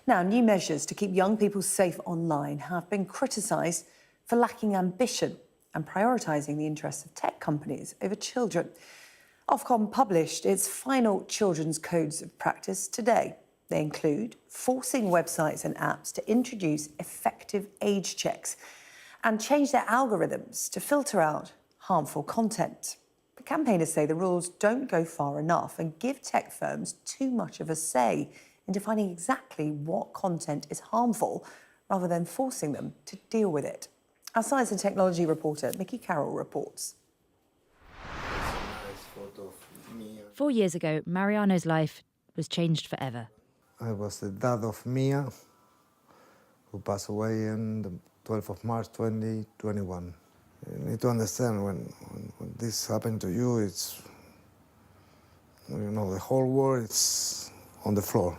Now, new measures to keep young people safe online have been criticised for lacking ambition and prioritising the interests of tech companies over children. Ofcom published its final children's codes of practice today. They include forcing websites and apps to introduce effective age checks and change their algorithms to filter out harmful content. The campaigners say the rules don't go far enough and give tech firms too much of a say in defining exactly what content is harmful rather than forcing them to deal with it. Our science and technology reporter, Mickey Carroll, reports. 4 years ago, Mariano's life was changed forever. I was the dad of Mia, who passed away on the 12th of March 2021. You need to understand when this happened to you, it's, the whole world is on the floor.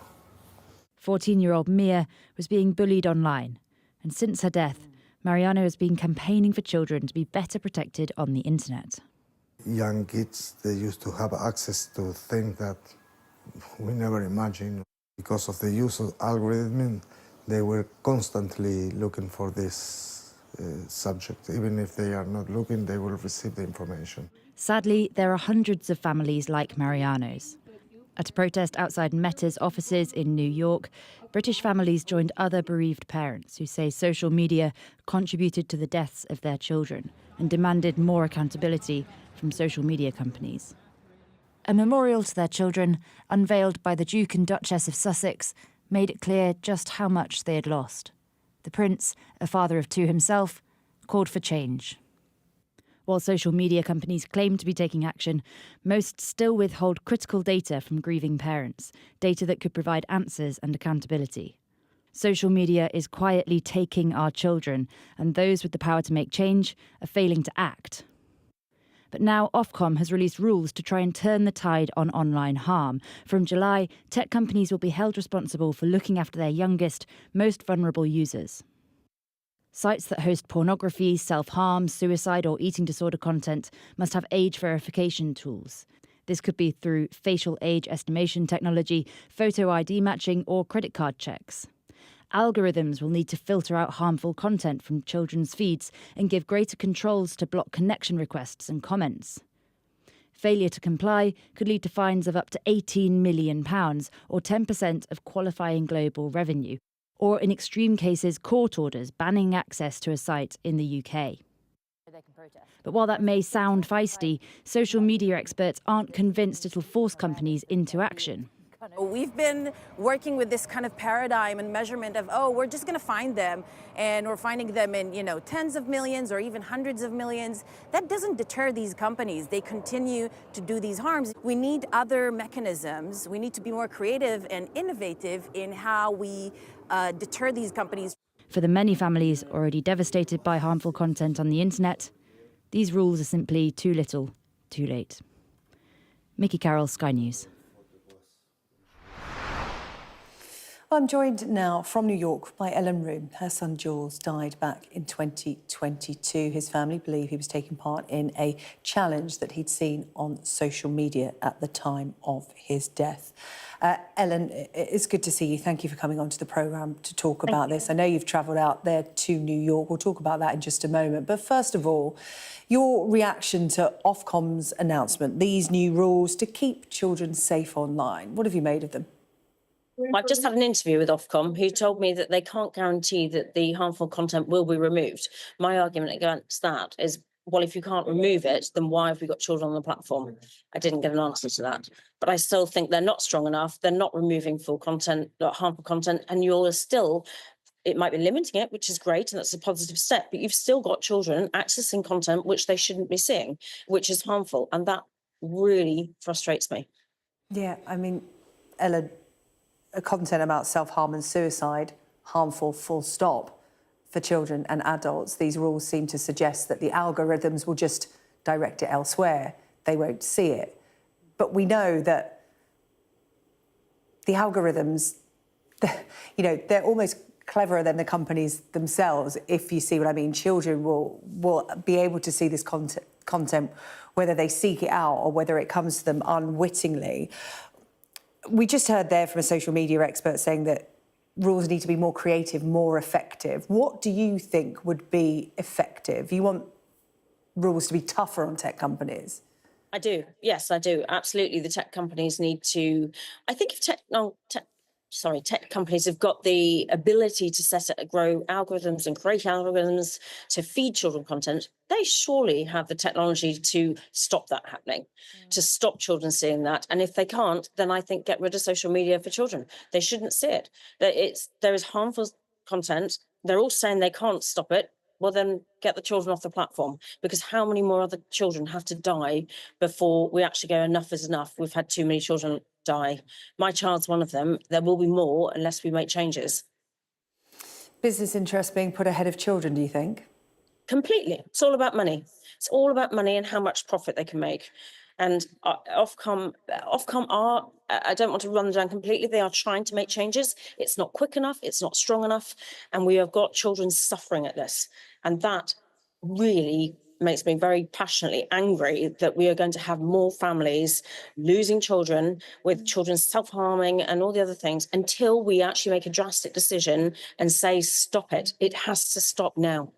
14-year-old Mia was being bullied online, and since her death, Mariano has been campaigning for children to be better protected on the internet. Young kids, they used to have access to things that we never imagined. Because of the use of algorithms, they were constantly looking for this subject. Even if they are not looking, they will receive the information. Sadly, there are hundreds of families like Mariano's. At a protest outside Meta's offices in New York, British families joined other bereaved parents who say social media contributed to the deaths of their children and demanded more accountability from social media companies. A memorial to their children, unveiled by the Duke and Duchess of Sussex, made it clear just how much they had lost. The Prince, a father of two himself, called for change. While social media companies claim to be taking action, most still withhold critical data from grieving parents, data that could provide answers and accountability. Social media is quietly taking our children, and those with the power to make change are failing to act. But now Ofcom has released rules to try and turn the tide on online harm. From July, tech companies will be held responsible for looking after their youngest, most vulnerable users. Sites that host pornography, self-harm, suicide or eating disorder content must have age verification tools. This could be through facial age estimation technology, photo ID matching or credit card checks. Algorithms will need to filter out harmful content from children's feeds and give greater controls to block connection requests and comments. Failure to comply could lead to fines of up to £18 million, or 10% of qualifying global revenue, or in extreme cases, court orders banning access to a site in the UK. But while that may sound feisty, social media experts aren't convinced it'll force companies into action. We've been working with this kind of paradigm and measurement of, we're just going to find them, and we're finding them in, tens of millions or even hundreds of millions. That doesn't deter these companies. They continue to do these harms. We need other mechanisms. We need to be more creative and innovative in how we deter these companies. For the many families already devastated by harmful content on the internet, these rules are simply too little, too late. Mickey Carroll, Sky News. I'm joined now from New York by Ellen Room. Her son Jules died back in 2022. His family believe he was taking part in a challenge that he'd seen on social media at the time of his death. Ellen, it's good to see you. Thank you for coming onto the programme to talk about this. I know you've travelled out there to New York. We'll talk about that in just a moment. But first of all, your reaction to Ofcom's announcement, these new rules to keep children safe online. What have you made of them? I've just had an interview with Ofcom who told me that they can't guarantee that the harmful content will be removed. My argument against that is, well, if you can't remove it, then why have we got children on the platform? I didn't get an answer to that. But I still think they're not strong enough. They're not removing full content, not harmful content, and you're still, it might be limiting it, which is great, and that's a positive step, but you've still got children accessing content which they shouldn't be seeing, which is harmful, and that really frustrates me. Yeah, I mean, Ellen, content about self-harm and suicide, harmful, full stop, for children and adults. These rules seem to suggest that the algorithms will just direct it elsewhere. They won't see it. But we know that the algorithms, they're almost cleverer than the companies themselves, if you see what I mean. Children will be able to see this content, whether they seek it out or whether it comes to them unwittingly. We just heard there from a social media expert saying that rules need to be more creative, more effective. What do you think would be effective? You want rules to be tougher on tech companies? I do. Yes, I do. Absolutely. The tech companies need to, I think if tech companies have got the ability to grow algorithms and create algorithms to feed children content, they surely have the technology to stop that happening, to stop children seeing that. And if they can't, then I think get rid of social media for children. They shouldn't see it. There is harmful content. They're all saying they can't stop it. Well, then get the children off the platform, because how many more other children have to die before we actually go, enough is enough? We've had too many children die. My child's one of them. There will be more unless we make changes. Business interests being put ahead of children, do you think? Completely. It's all about money. It's all about money and how much profit they can make. And Ofcom are, I don't want to run them down completely, they are trying to make changes. It's not quick enough, it's not strong enough, and we have got children suffering at this. And that really makes me very passionately angry that we are going to have more families losing children, with children self-harming and all the other things, until we actually make a drastic decision and say, stop it. It has to stop now.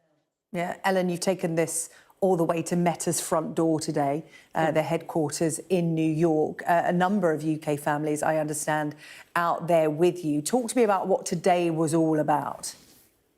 Yeah, Ellen, you've taken this all the way to Meta's front door today, their headquarters in New York. A number of UK families, I understand, out there with you. Talk to me about what today was all about.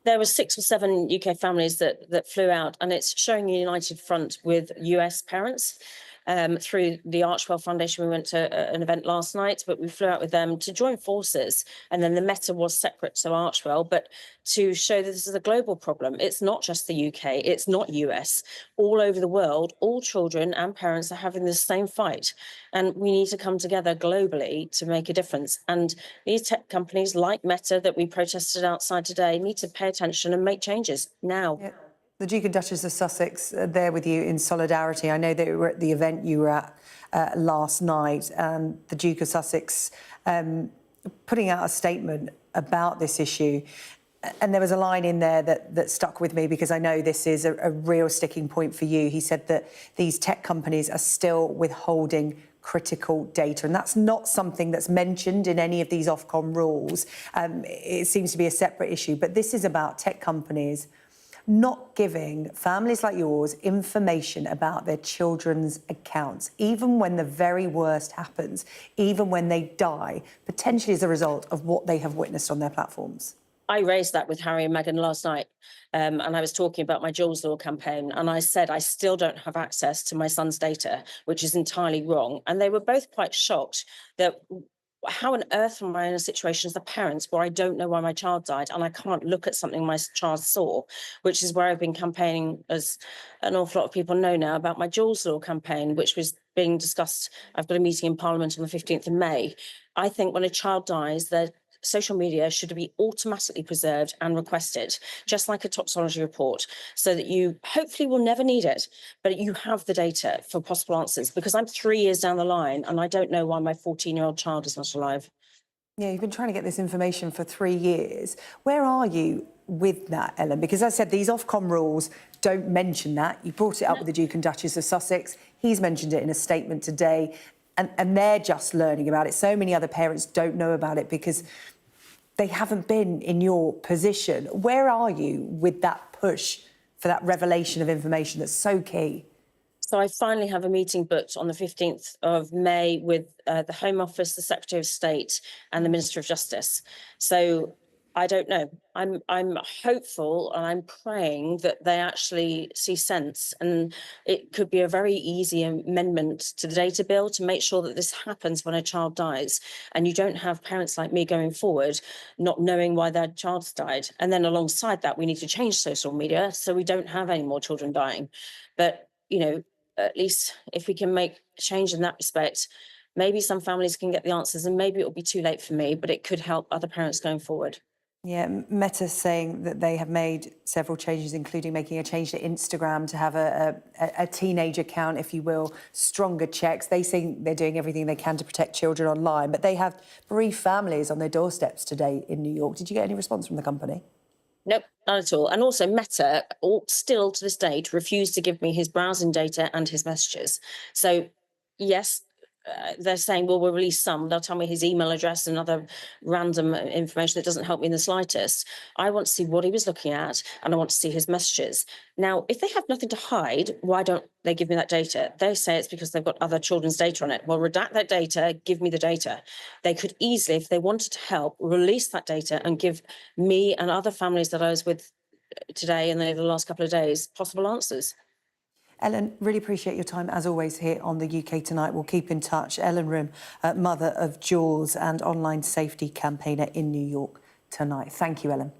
There were 6 or 7 UK families that flew out, and it's showing a united front with US parents. Through the Archewell Foundation, we went to an event last night, but we flew out with them to join forces. And then the Meta was separate to Archewell, but to show that this is a global problem. It's not just the UK, it's not US. All over the world, all children and parents are having the same fight. And we need to come together globally to make a difference. And these tech companies like Meta that we protested outside today need to pay attention and make changes now. Yeah. The Duke and Duchess of Sussex are there with you in solidarity. I know that you were at the event you were at last night, and the Duke of Sussex putting out a statement about this issue. And there was a line in there that stuck with me, because I know this is a real sticking point for you. He said that these tech companies are still withholding critical data, and that's not something that's mentioned in any of these Ofcom rules. It seems to be a separate issue, but this is about tech companies not giving families like yours information about their children's accounts, even when the very worst happens, even when they die, potentially as a result of what they have witnessed on their platforms. I raised that with Harry and Meghan last night, and I was talking about my Jules Law campaign, and I said I still don't have access to my son's data, which is entirely wrong. And they were both quite shocked that, how on earth am I in a situation as the parents where I don't know why my child died and I can't look at something my child saw, which is where I've been campaigning, as an awful lot of people know now, about my Jules Law campaign, which was being discussed. I've got a meeting in Parliament on the 15th of May. I think when a child dies, their social media should be automatically preserved and requested, just like a toxicology report, so that you hopefully will never need it, but you have the data for possible answers. Because I'm 3 years down the line and I don't know why my 14-year-old child is not alive. Yeah, you've been trying to get this information for 3 years. Where are you with that, Ellen? Because as I said, these Ofcom rules don't mention that. You brought it up with the Duke and Duchess of Sussex. He's mentioned it in a statement today, and they're just learning about it. So many other parents don't know about it because they haven't been in your position. Where are you with that push for that revelation of information that's so key? So I finally have a meeting booked on the 15th of May with the Home Office, the Secretary of State and the Minister of Justice. So I don't know. I'm hopeful and I'm praying that they actually see sense, and it could be a very easy amendment to the data bill to make sure that this happens when a child dies, and you don't have parents like me going forward not knowing why their child's died. And then alongside that, we need to change social media so we don't have any more children dying. But, you know, at least if we can make a change in that respect, maybe some families can get the answers, and maybe it'll be too late for me, but it could help other parents going forward. Yeah, Meta saying that they have made several changes, including making a change to Instagram to have a teenage account, if you will, stronger checks. They say they're doing everything they can to protect children online, but they have bereaved families on their doorsteps today in New York. Did you get any response from the company? Nope, not at all. And also Meta, still to this date, refused to give me his browsing data and his messages. So yes, they're saying, well, we'll release some. They'll tell me his email address and other random information that doesn't help me in the slightest. I want to see what he was looking at, and I want to see his messages. Now, if they have nothing to hide, why don't they give me that data? They say it's because they've got other children's data on it. Well, redact that data, give me the data. They could easily, if they wanted to help, release that data and give me and other families that I was with today and over the last couple of days possible answers. Ellen, really appreciate your time, as always, here on the UK Tonight. We'll keep in touch. Ellen Rim, mother of Jules and online safety campaigner in New York tonight. Thank you, Ellen.